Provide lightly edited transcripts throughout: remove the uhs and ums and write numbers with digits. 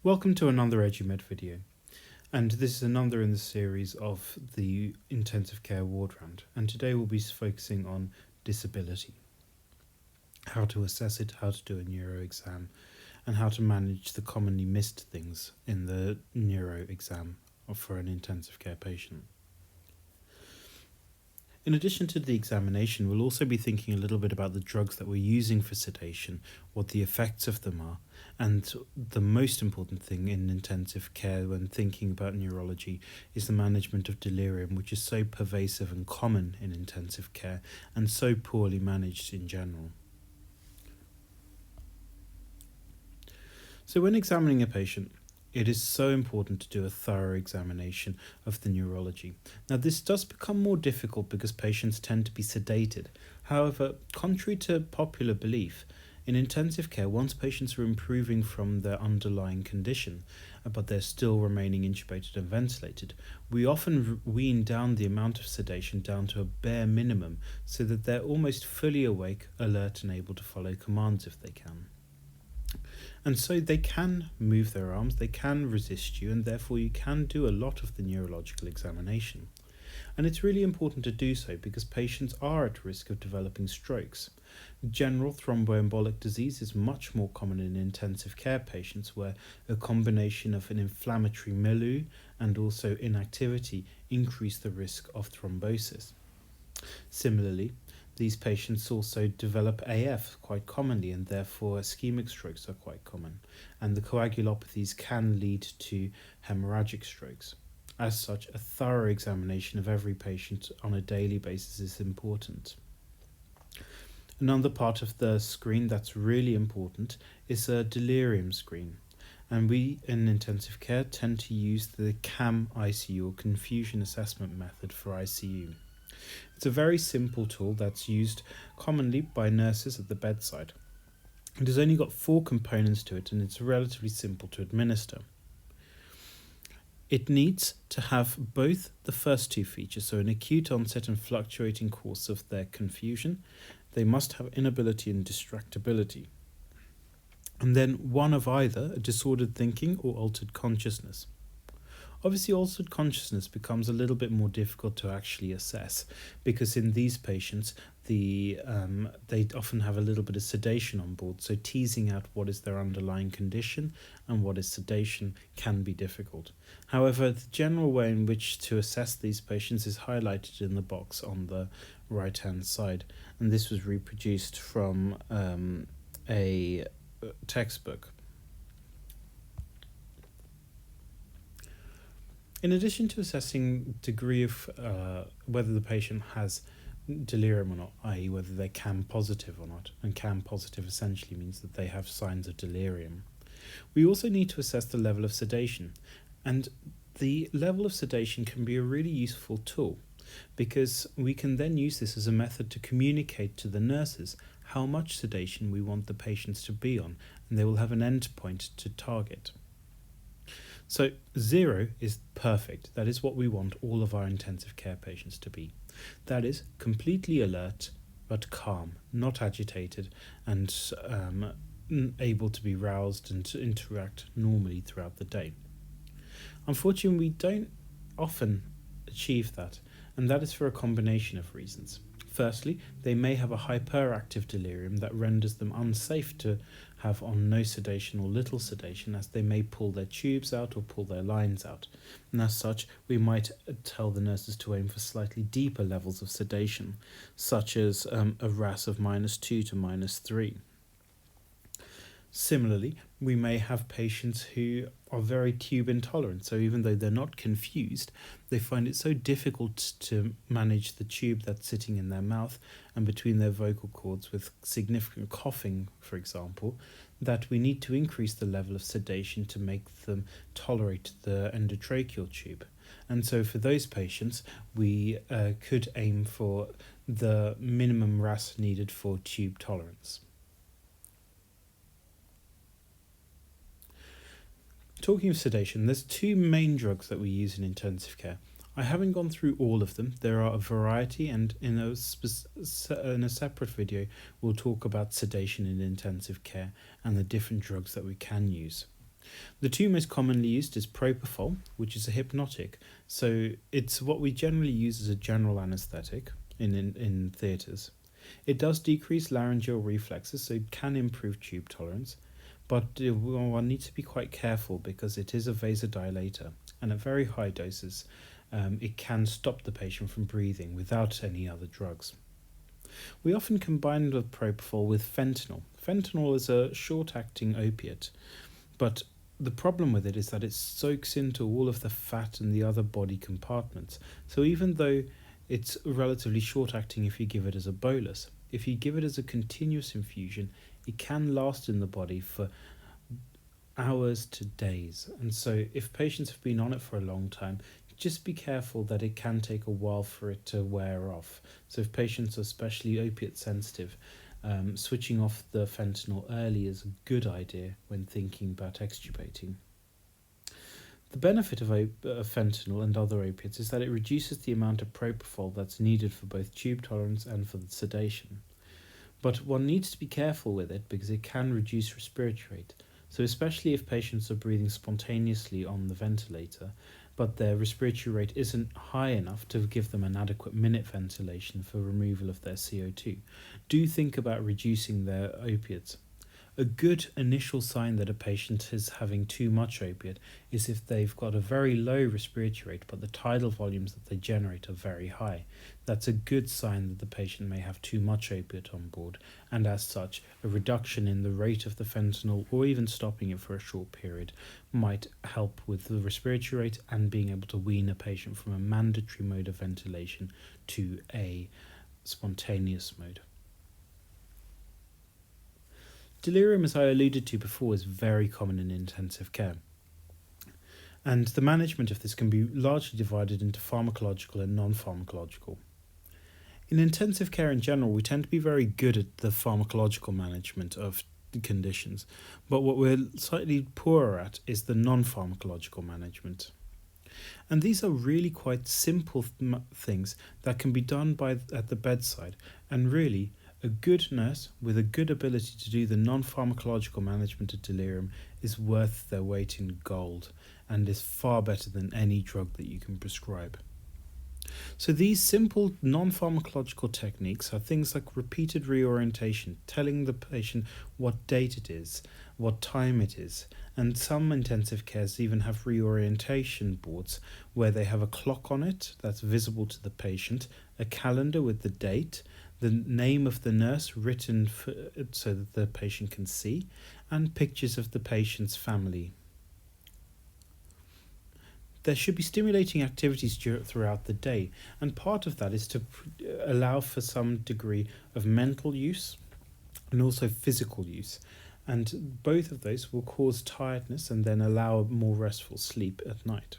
Welcome to another EduMed video, and this is another in the series of the intensive care ward round, and today we'll be focusing on disability, how to assess it, how to do a neuro exam, and how to manage the commonly missed things in the neuro exam for an intensive care patient. In addition to the examination, we'll also be thinking a little bit about the drugs that we're using for sedation, what the effects of them are, and the most important thing in intensive care when thinking about neurology is the management of delirium, which is so pervasive and common in intensive care and so poorly managed in general. So when examining a patient, it is so important to do a thorough examination of the neurology. Now, this does become more difficult because patients tend to be sedated. However, contrary to popular belief, in intensive care, once patients are improving from their underlying condition, but they're still remaining intubated and ventilated, we often wean down the amount of sedation down to a bare minimum so that they're almost fully awake, alert, and able to follow commands if they can. And so they can move their arms, they can resist you, and therefore you can do a lot of the neurological examination. And it's really important to do so because patients are at risk of developing strokes. General thromboembolic disease is much more common in intensive care patients where a combination of an inflammatory milieu and also inactivity increase the risk of thrombosis. Similarly, these patients also develop AF quite commonly, and therefore ischemic strokes are quite common, and the coagulopathies can lead to hemorrhagic strokes. As such, a thorough examination of every patient on a daily basis is important. Another part of the screen that's really important is a delirium screen, and we in intensive care tend to use the CAM-ICU or confusion assessment method for ICU. It's a very simple tool that's used commonly by nurses at the bedside. It has only got 4 components to it and it's relatively simple to administer. It needs to have both the first 2 features, so an acute onset and fluctuating course of their confusion. They must have inability and distractibility. And then one of either, a disordered thinking or altered consciousness. Obviously, altered consciousness becomes a little bit more difficult to actually assess because in these patients, they often have a little bit of sedation on board, so teasing out what is their underlying condition and what is sedation can be difficult. However, the general way in which to assess these patients is highlighted in the box on the right-hand side, and this was reproduced from a textbook. In addition to assessing degree of whether the patient has delirium or not, i.e. whether they're CAM positive or not, and CAM positive essentially means that they have signs of delirium, we also need to assess the level of sedation. And the level of sedation can be a really useful tool because we can then use this as a method to communicate to the nurses how much sedation we want the patients to be on, and they will have an endpoint to target. So 0 is perfect. That is what we want all of our intensive care patients to be. That is completely alert but calm, not agitated, and able to be roused and to interact normally throughout the day. Unfortunately, we don't often achieve that, and that is for a combination of reasons. Firstly, they may have a hyperactive delirium that renders them unsafe to have on no sedation or little sedation, as they may pull their tubes out or pull their lines out. And as such, we might tell the nurses to aim for slightly deeper levels of sedation, such as a RASS of -2 to -3. Similarly, we may have patients who are very tube intolerant, so even though they're not confused, they find it so difficult to manage the tube that's sitting in their mouth and between their vocal cords with significant coughing, for example, that we need to increase the level of sedation to make them tolerate the endotracheal tube. And so for those patients, we could aim for the minimum RASS needed for tube tolerance. Talking of sedation, there's 2 main drugs that we use in intensive care. I haven't gone through all of them. There are a variety, and in a separate video, we'll talk about sedation in intensive care and the different drugs that we can use. The two most commonly used is propofol, which is a hypnotic. So it's what we generally use as a general anesthetic in theatres. It does decrease laryngeal reflexes, so it can improve tube tolerance, but one needs to be quite careful because it is a vasodilator, and at very high doses, it can stop the patient from breathing without any other drugs. We often combine the propofol with fentanyl. Fentanyl is a short-acting opiate, but the problem with it is that it soaks into all of the fat and the other body compartments. So even though it's relatively short-acting if you give it as a bolus, if you give it as a continuous infusion, it can last in the body for hours to days. And so if patients have been on it for a long time, just be careful that it can take a while for it to wear off. So if patients are especially opiate sensitive, switching off the fentanyl early is a good idea when thinking about extubating. The benefit of fentanyl and other opiates is that it reduces the amount of propofol that's needed for both tube tolerance and for the sedation. But one needs to be careful with it because it can reduce respiratory rate. So especially if patients are breathing spontaneously on the ventilator, but their respiratory rate isn't high enough to give them an adequate minute ventilation for removal of their CO2, do think about reducing their opiates. A good initial sign that a patient is having too much opiate is if they've got a very low respiratory rate but the tidal volumes that they generate are very high. That's a good sign that the patient may have too much opiate on board, and as such, a reduction in the rate of the fentanyl or even stopping it for a short period might help with the respiratory rate and being able to wean a patient from a mandatory mode of ventilation to a spontaneous mode. Delirium, as I alluded to before, is very common in intensive care. And the management of this can be largely divided into pharmacological and non-pharmacological. In intensive care in general, we tend to be very good at the pharmacological management of conditions, but what we're slightly poorer at is the non-pharmacological management. And these are really quite simple things that can be done at the bedside, and really a good nurse with a good ability to do the non-pharmacological management of delirium is worth their weight in gold and is far better than any drug that you can prescribe. So these simple non-pharmacological techniques are things like repeated reorientation, telling the patient what date it is, what time it is, and some intensive cares even have reorientation boards where they have a clock on it that's visible to the patient, a calendar with the date, the name of the nurse written so that the patient can see, and pictures of the patient's family. There should be stimulating activities throughout the day, and part of that is to allow for some degree of mental use and also physical use. And both of those will cause tiredness and then allow a more restful sleep at night.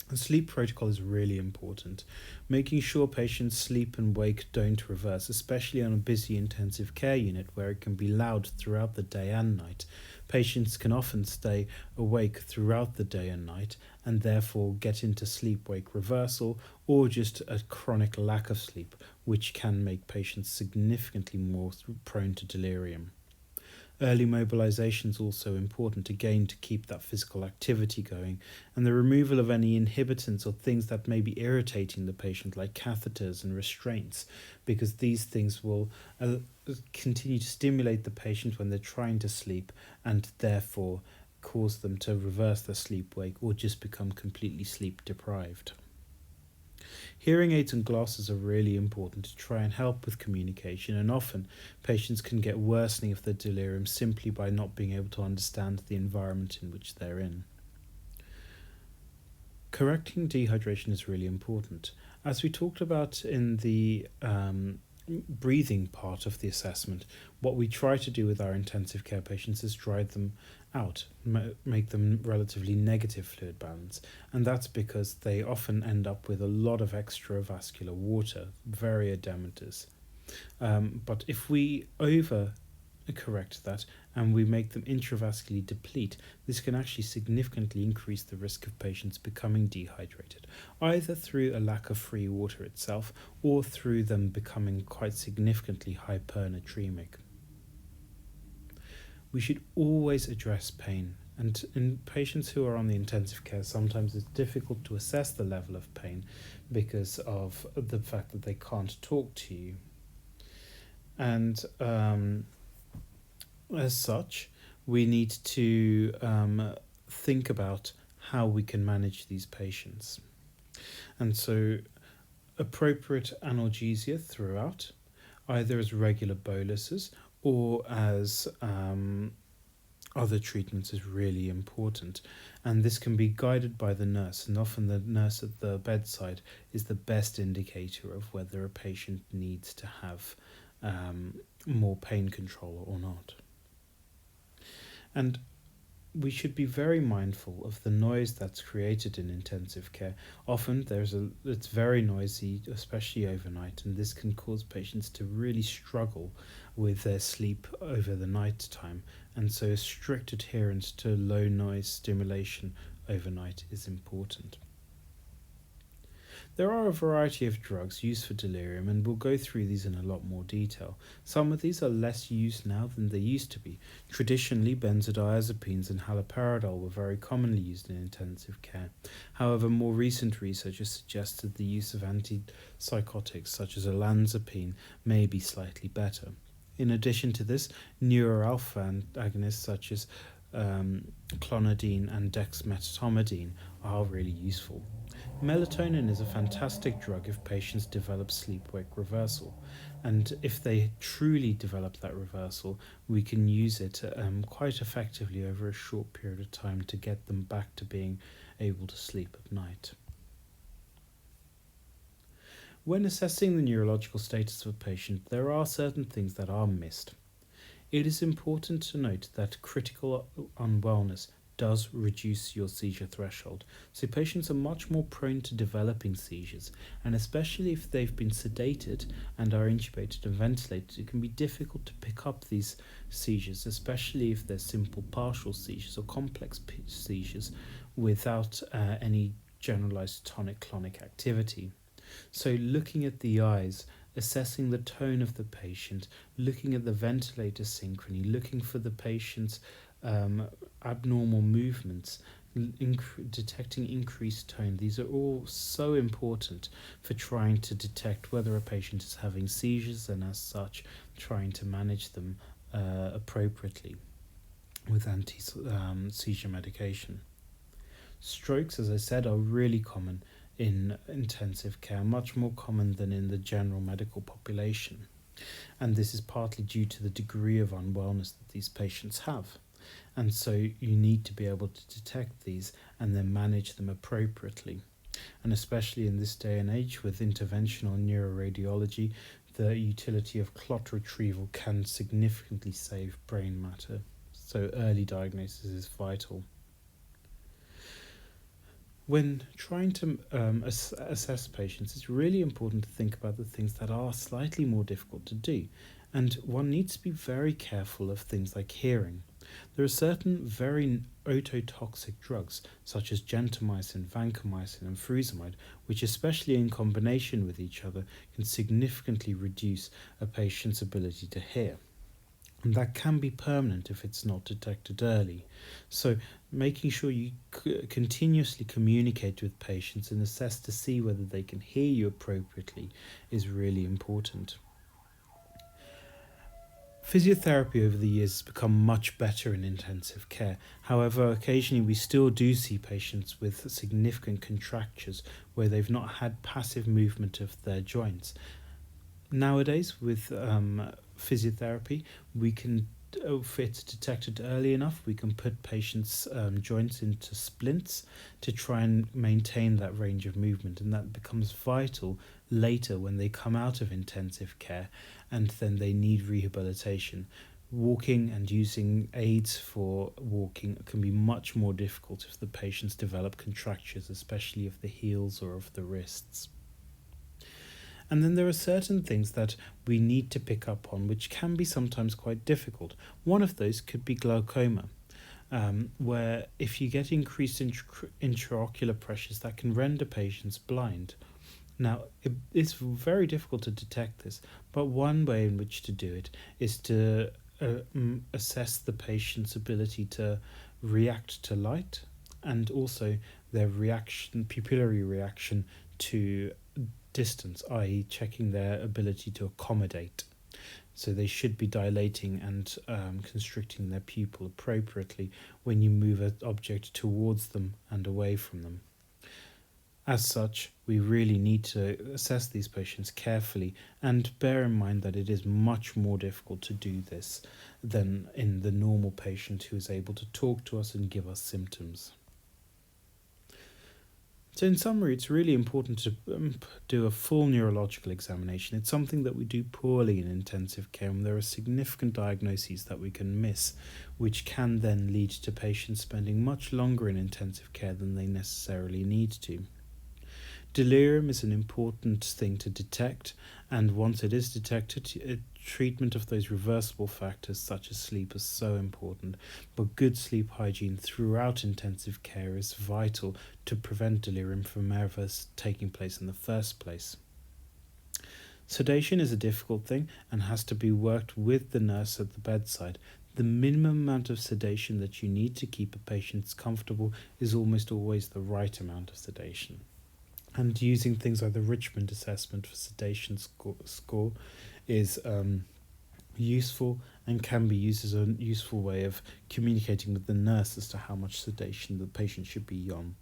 The sleep protocol is really important, making sure patients' sleep and wake don't reverse, especially on a busy intensive care unit where it can be loud throughout the day and night. Patients can often stay awake throughout the day and night and therefore get into sleep-wake reversal or just a chronic lack of sleep, which can make patients significantly more prone to delirium. Early mobilization is also important, again, to keep that physical activity going, and the removal of any inhibitants or things that may be irritating the patient, like catheters and restraints, because these things will continue to stimulate the patient when they're trying to sleep and therefore cause them to reverse their sleep-wake or just become completely sleep-deprived. Hearing aids and glasses are really important to try and help with communication, and often patients can get worsening of their delirium simply by not being able to understand the environment in which they're in. Correcting dehydration is really important. As we talked about in the breathing part of the assessment, what we try to do with our intensive care patients is dry them out, make them relatively negative fluid balance, and that's because they often end up with a lot of extravascular water, very edematous. But if we correct that and we make them intravascularly deplete, this can actually significantly increase the risk of patients becoming dehydrated, either through a lack of free water itself or through them becoming quite significantly hypernatremic. We should always address pain And in patients who are on the intensive care, sometimes it's difficult to assess the level of pain because of the fact that they can't talk to you. And as such, we need to think about how we can manage these patients. And so, appropriate analgesia throughout, either as regular boluses or as other treatments, is really important. And this can be guided by the nurse, and often the nurse at the bedside is the best indicator of whether a patient needs to have more pain control or not. And we should be very mindful of the noise that's created in intensive care. Often it's very noisy, especially overnight, and this can cause patients to really struggle with their sleep over the night time. And so a strict adherence to low noise stimulation overnight is important. There are a variety of drugs used for delirium, and we'll go through these in a lot more detail. Some of these are less used now than they used to be. Traditionally, benzodiazepines and haloperidol were very commonly used in intensive care. However, more recent research has suggested the use of antipsychotics such as olanzapine may be slightly better. In addition to this, neuroalpha agonists such as clonidine and dexmedetomidine are really useful. Melatonin is a fantastic drug if patients develop sleep-wake reversal, and if they truly develop that reversal, we can use it quite effectively over a short period of time to get them back to being able to sleep at night. When assessing the neurological status of a patient, there are certain things that are missed. It is important to note that critical unwellness does reduce your seizure threshold, so patients are much more prone to developing seizures, and especially if they've been sedated and are intubated and ventilated, it can be difficult to pick up these seizures, especially if they're simple partial seizures or complex seizures without any generalized tonic-clonic activity. So looking at the eyes, assessing the tone of the patient, looking at the ventilator synchrony, looking for the patient's abnormal movements, detecting increased tone. These are all so important for trying to detect whether a patient is having seizures, and as such trying to manage them appropriately with anti-seizure medication. Strokes, as I said, are really common in intensive care, much more common than in the general medical population. And this is partly due to the degree of unwellness that these patients have. And so you need to be able to detect these and then manage them appropriately. And especially in this day and age with interventional neuroradiology, the utility of clot retrieval can significantly save brain matter. So early diagnosis is vital. When trying to assess patients, it's really important to think about the things that are slightly more difficult to do. And one needs to be very careful of things like hearing. There are certain very ototoxic drugs, such as gentamicin, vancomycin, and furosemide, which, especially in combination with each other, can significantly reduce a patient's ability to hear. And that can be permanent if it's not detected early. So making sure you continuously communicate with patients and assess to see whether they can hear you appropriately is really important. Physiotherapy over the years has become much better in intensive care. However, occasionally we still do see patients with significant contractures where they've not had passive movement of their joints. Nowadays, with physiotherapy, we can, if it's detected early enough, we can put patients' joints into splints to try and maintain that range of movement, and that becomes vital later when they come out of intensive care and then they need rehabilitation. Walking and using aids for walking can be much more difficult if the patients develop contractures, especially of the heels or of the wrists. And then there are certain things that we need to pick up on which can be sometimes quite difficult. One of those could be glaucoma, where if you get increased intraocular pressures, that can render patients blind. Now, it's very difficult to detect this, but one way in which to do it is to assess the patient's ability to react to light, and also their pupillary reaction to distance, i.e., checking their ability to accommodate. So they should be dilating and constricting their pupil appropriately when you move an object towards them and away from them. As such, we really need to assess these patients carefully and bear in mind that it is much more difficult to do this than in the normal patient who is able to talk to us and give us symptoms. So in summary, it's really important to do a full neurological examination. It's something that we do poorly in intensive care, and there are significant diagnoses that we can miss, which can then lead to patients spending much longer in intensive care than they necessarily need to. Delirium is an important thing to detect, and once it is detected, treatment of those reversible factors such as sleep is so important, but good sleep hygiene throughout intensive care is vital to prevent delirium from ever taking place in the first place. Sedation is a difficult thing and has to be worked with the nurse at the bedside. The minimum amount of sedation that you need to keep a patient comfortable is almost always the right amount of sedation. And using things like the Richmond assessment for sedation score is useful and can be used as a useful way of communicating with the nurse as to how much sedation the patient should be on.